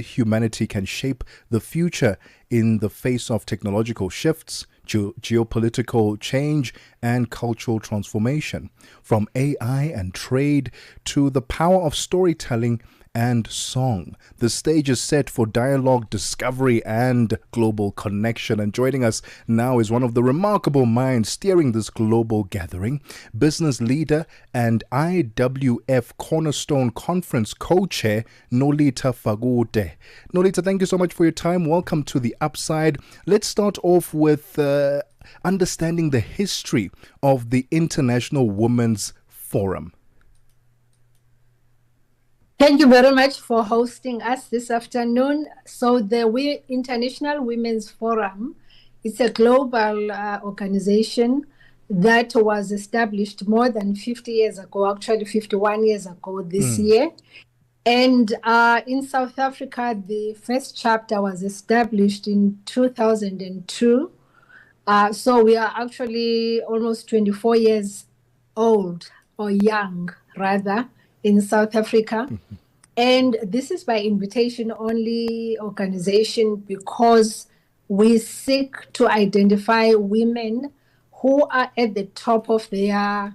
humanity can shape the future in the face of technological shifts, geopolitical change, and cultural transformation. From AI and trade to the power of storytelling and song. The stage is set for dialogue, discovery, and global connection. And joining us now is one of the remarkable minds steering this global gathering, business leader and IWF Cornerstone Conference Co-Chair, Nolitha Fakude. Nolitha, thank you so much for your time. Welcome to The Upside. Let's start off with understanding the history of the International Women's Forum. Thank you very much for hosting us this afternoon. So the International Women's Forum is a global organization that was established more than 50 years ago, actually 51 years ago this year. And in South Africa, the first chapter was established in 2002. So we are actually almost 24 years old, or young rather, in South Africa. And this is by invitation only organization because we seek to identify women who are at the top of their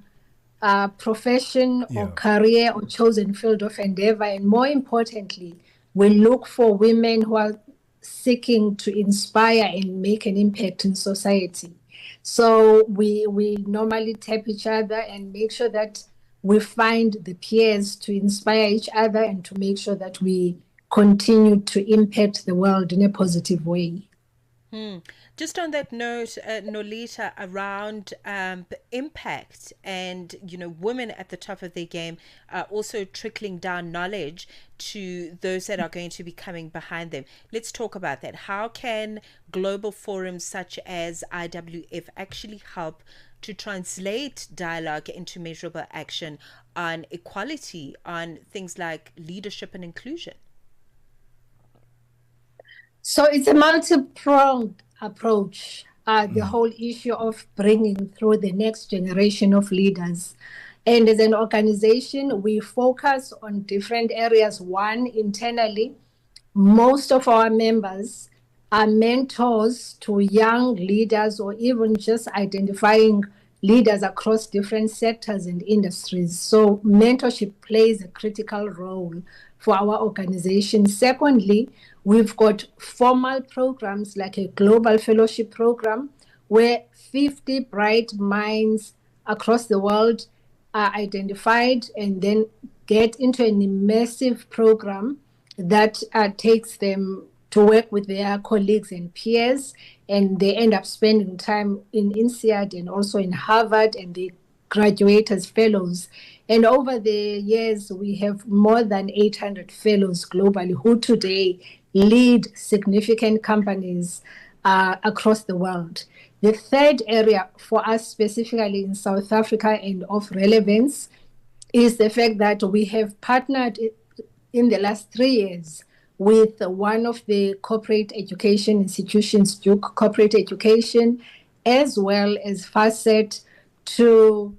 profession or career or chosen field of endeavor. And more importantly, we look for women who are seeking to inspire and make an impact in society. So we normally tap each other and make sure that we find the peers to inspire each other and to make sure that we continue to impact the world in a positive way. Just on that note, Nolitha, around impact and, women at the top of their game, also trickling down knowledge to those that are going to be coming behind them. Let's talk about that. How can global forums such as IWF actually help to translate dialogue into measurable action on equality, on things like leadership and inclusion? So it's a multi-pronged approach, the whole issue of bringing through the next generation of leaders. And as an organization, we focus on different areas. One, internally, most of our members are mentors to young leaders or even just identifying leaders across different sectors and industries. So mentorship plays a critical role for our organization. Secondly, we've got formal programs like a global fellowship program where 50 bright minds across the world are identified and then get into an immersive program that takes them to work with their colleagues and peers, and they end up spending time in INSEAD and also in Harvard, and they graduate as fellows. And over the years, we have more than 800 fellows globally who today lead significant companies across the world. The third area for us specifically in South Africa and of relevance is the fact that we have partnered in the last 3 years with one of the corporate education institutions, Duke Corporate Education, as well as Facet, to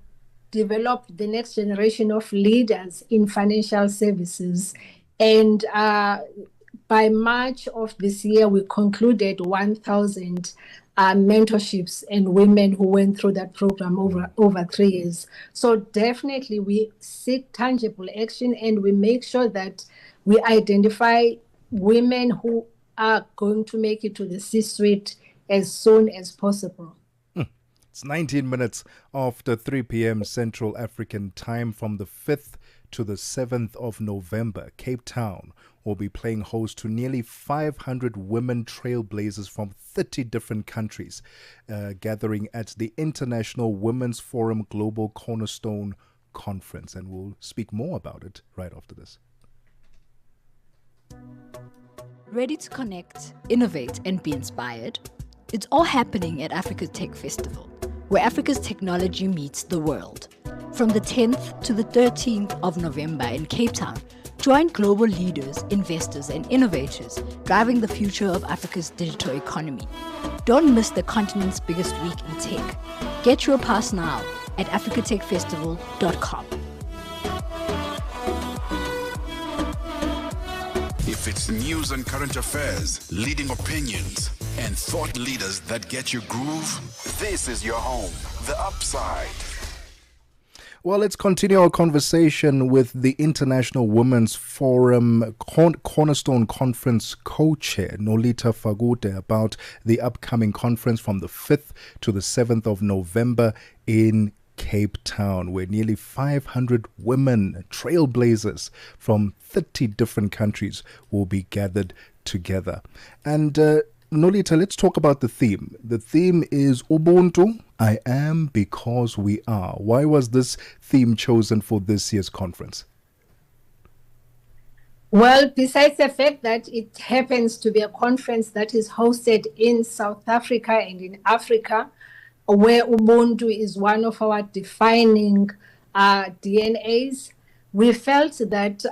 develop the next generation of leaders in financial services. And by March of this year, we concluded 1,000 mentorships and women who went through that program over 3 years. So definitely we seek tangible action, and we make sure that we identify women who are going to make it to the C-suite as soon as possible. It's 19 minutes after 3 p.m. Central African time. From the 5th to the 7th of November, Cape Town will be playing host to nearly 500 women trailblazers from 30 different countries, gathering at the International Women's Forum Global Cornerstone Conference. And we'll speak more about it right after this. Ready to connect, innovate, and be inspired? It's all happening at Africa's Tech Festival, where Africa's technology meets the world. From the 10th to the 13th of November in Cape Town, join global leaders, investors, and innovators driving the future of Africa's digital economy. Don't miss the continent's biggest week in tech. Get your pass now at africatechfestival.com. If it's news and current affairs, leading opinions, and thought leaders that get your groove, this is your home, The Upside. Well, let's continue our conversation with the International Women's Forum Cornerstone Conference Co-Chair, Nolitha Fakude, about the upcoming conference from the 5th to the 7th of November in Cape Town, where nearly 500 women, trailblazers from 30 different countries will be gathered together. And Nolitha, let's talk about the theme. The theme is Ubuntu, I am because we are. Why was this theme chosen for this year's conference? Well, besides the fact that it happens to be a conference that is hosted in South Africa and in Africa, where Ubuntu is one of our defining DNAs, we felt that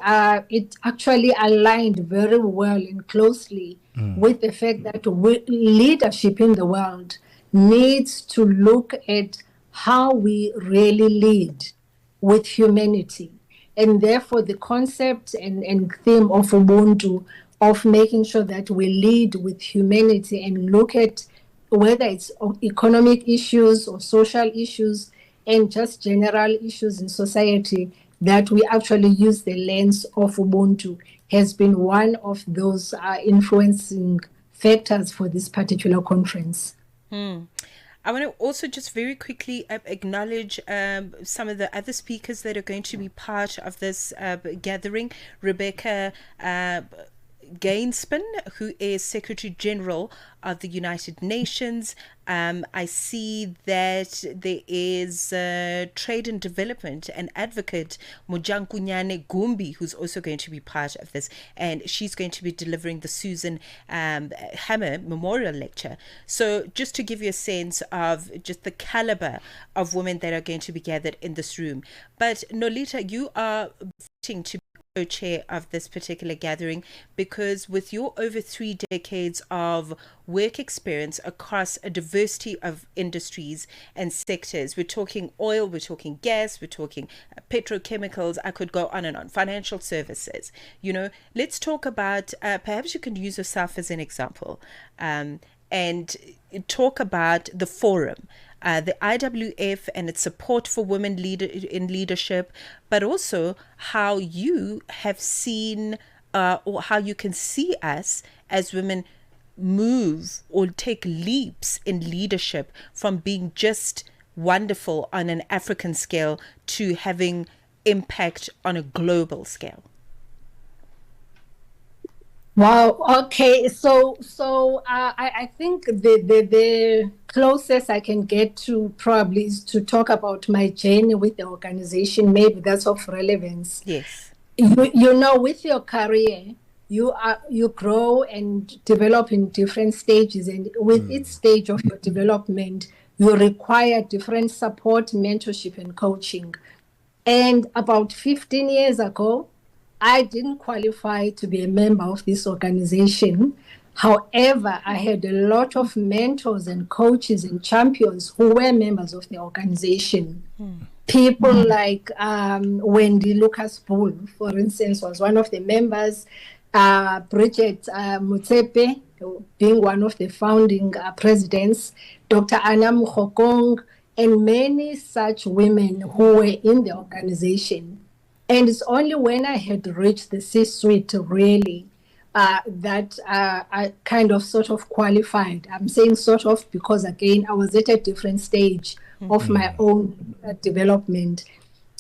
it actually aligned very well and closely with the fact that leadership in the world needs to look at how we really lead with humanity. And therefore, the concept and theme of Ubuntu, of making sure that we lead with humanity and look at whether it's economic issues or social issues and just general issues in society, that we actually use the lens of Ubuntu, has been one of those influencing factors for this particular conference. I want to also just very quickly acknowledge some of the other speakers that are going to be part of this gathering. Rebecca Gainspan, who is Secretary General of the United Nations. I see that there is Trade and Development and Advocate Mojankunyane Gumbi, who's also going to be part of this, and she's going to be delivering the Susan Hammer Memorial Lecture. So just to give you a sense of just the caliber of women that are going to be gathered in this room. But Nolitha, you are fitting to co-chair of this particular gathering, because with your over 3 decades of work experience across a diversity of industries and sectors, we're talking oil, we're talking gas, we're talking petrochemicals, I could go on and on, financial services, let's talk about, perhaps you can use yourself as an example, and talk about the forum, the IWF and its support for women in leadership, but also how you have seen or how you can see us as women move or take leaps in leadership from being just wonderful on an African scale to having impact on a global scale. Wow. Okay. So I think the closest I can get to probably is to talk about my journey with the organization. Maybe that's of relevance. Yes. With your career, you grow and develop in different stages, and with each stage of your development, you require different support, mentorship, and coaching. And about 15 years ago, I didn't qualify to be a member of this organization. However, I had a lot of mentors and coaches and champions who were members of the organization. People like Wendy Lucas Bull, for instance, was one of the members. Bridget Mutsepe, being one of the founding presidents. Dr. Anna Mukhokong, and many such women who were in the organization. And it's only when I had reached the C-suite really that I kind of sort of qualified. I'm saying sort of because, again, I was at a different stage of my own development.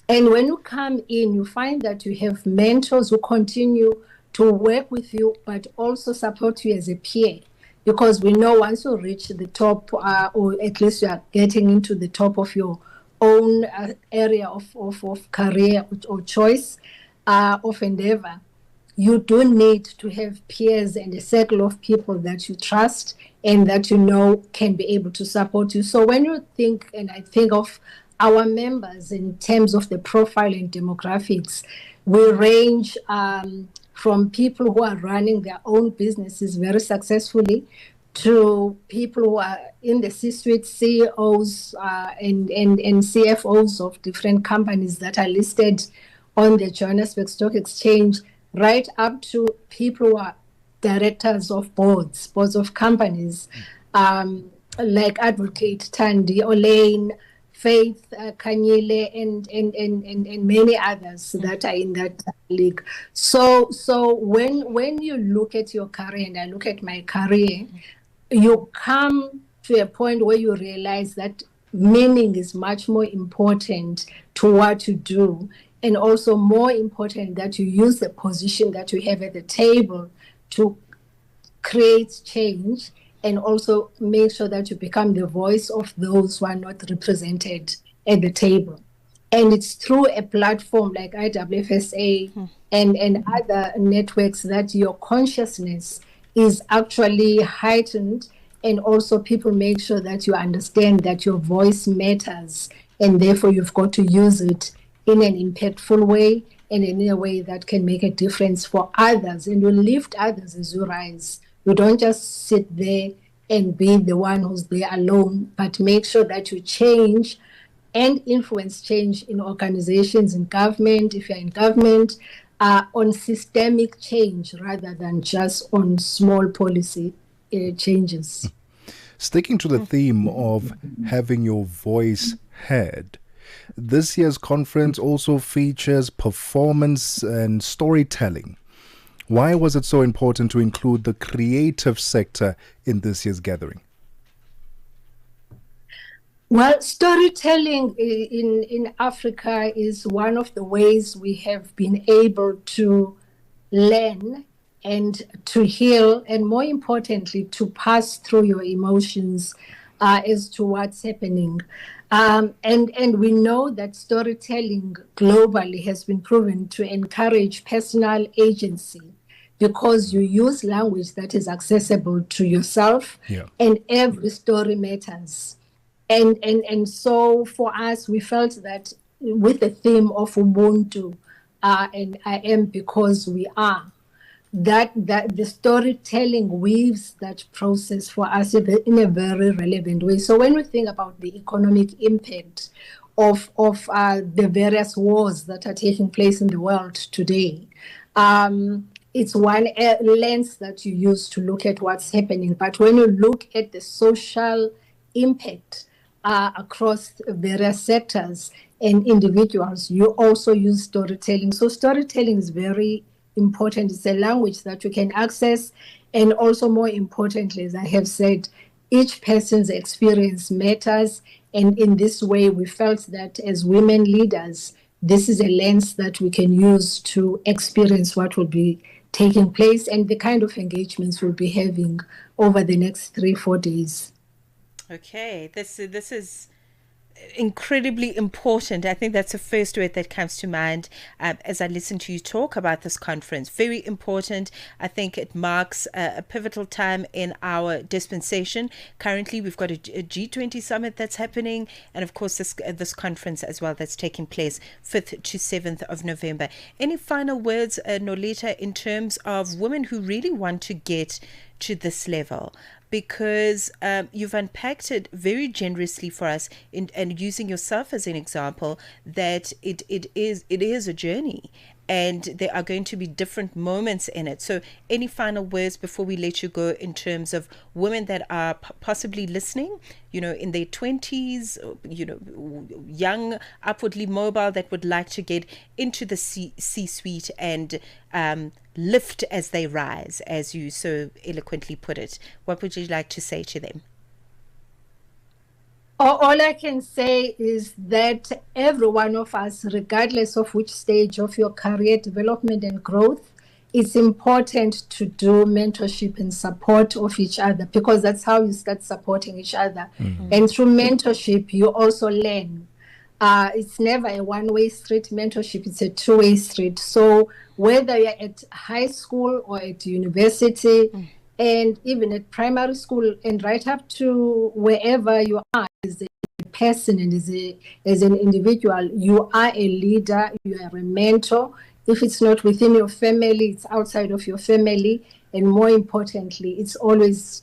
And when you come in, you find that you have mentors who continue to work with you, but also support you as a peer. Because we know once you reach the top, or at least you are getting into the top of your own area of career or choice of endeavor, you do need to have peers and a circle of people that you trust and that you know can be able to support you. So when you think, and I think of our members in terms of the profile and demographics, we range from people who are running their own businesses very successfully to people who are in the C-suite, CEOs and CFOs of different companies that are listed on the Johannesburg Stock Exchange, right up to people who are directors of boards of companies, like Advocate Tandy, Olaine, Faith Kanyile, and many others that are in that league. So when you look at your career, and I look at my career, you come to a point where you realize that meaning is much more important to what you do, and also more important that you use the position that you have at the table to create change, and also make sure that you become the voice of those who are not represented at the table. And it's through a platform like IWFSA and other networks that your consciousness is actually heightened, and also people make sure that you understand that your voice matters, and therefore you've got to use it in an impactful way and in a way that can make a difference for others, and you lift others as you rise. You don't just sit there and be the one who's there alone, but make sure that you change and influence change in organizations, in government, if you're in government, on systemic change rather than just on small policy changes. Sticking to the theme of having your voice heard, this year's conference also features performance and storytelling. Why was it so important to include the creative sector in this year's gathering? Well, storytelling in Africa is one of the ways we have been able to learn and to heal, and more importantly, to pass through your emotions as to what's happening. And we know that storytelling globally has been proven to encourage personal agency, because you use language that is accessible to yourself, and every story matters. And so for us, we felt that with the theme of Ubuntu, and I am because we are, that the storytelling weaves that process for us in a very relevant way. So when we think about the economic impact of the various wars that are taking place in the world today, it's one lens that you use to look at what's happening. But when you look at the social impact across various sectors and individuals, you also use storytelling. So storytelling is very important. It's a language that you can access, and also more importantly, as I have said, each person's experience matters. And in this way, we felt that as women leaders, this is a lens that we can use to experience what will be taking place and the kind of engagements we'll be having over the next 3-4 days. Okay, this is incredibly important. I think that's the first word that comes to mind as I listen to you talk about this conference. Very important. I think it marks a pivotal time in our dispensation. Currently, we've got a G20 summit that's happening, and of course this conference as well that's taking place 5th to 7th of November. Any final words, Nolitha, in terms of women who really want to get to this level? Because you've unpacked it very generously for us, and using yourself as an example, that it is a journey, and there are going to be different moments in it. So any final words before we let you go in terms of women that are possibly listening, in their 20s, young, upwardly mobile, that would like to get into the C-suite and lift as they rise, as you so eloquently put it? What would you like to say to them? All I can say is that every one of us, regardless of which stage of your career development and growth, it's important to do mentorship and support of each other, because that's how you start supporting each other. Mm-hmm. And through mentorship, you also learn. It's never a one-way street. Mentorship, it's a two-way street. So whether you're at high school or at university, and even at primary school, and right up to wherever you are as a person and as an individual, you are a leader, you are a mentor. If it's not within your family, it's outside of your family. And more importantly, it's always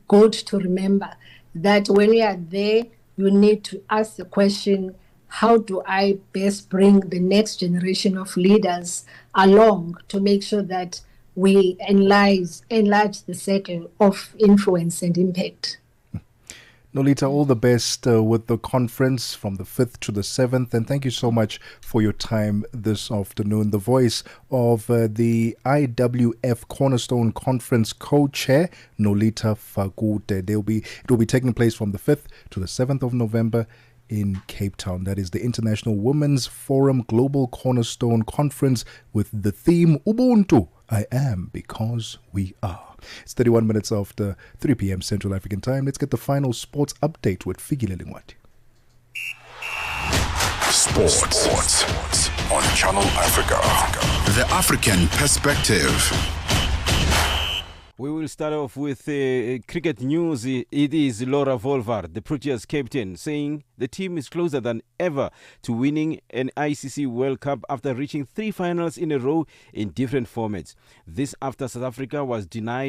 good to remember that when you are there, you need to ask the question, how do I best bring the next generation of leaders along to make sure that we enlarge the circle of influence and impact. Nolitha, all the best with the conference from the 5th to the 7th. And thank you so much for your time this afternoon. The voice of the IWF Cornerstone Conference Co-Chair, Nolitha Fakude. It will be taking place from the 5th to the 7th of November in Cape Town. That is the International Women's Forum Global Cornerstone Conference with the theme Ubuntu, I am because we are. It's 31 minutes after 3 p.m. Central African Time. Let's get the final sports update with Figile Lingwati. Sports on Channel Africa. The African perspective. We will start off with cricket news. It is Laura Volvar, the Proteas captain, saying the team is closer than ever to winning an ICC World Cup after reaching 3 finals in a row in different formats. This after South Africa was denied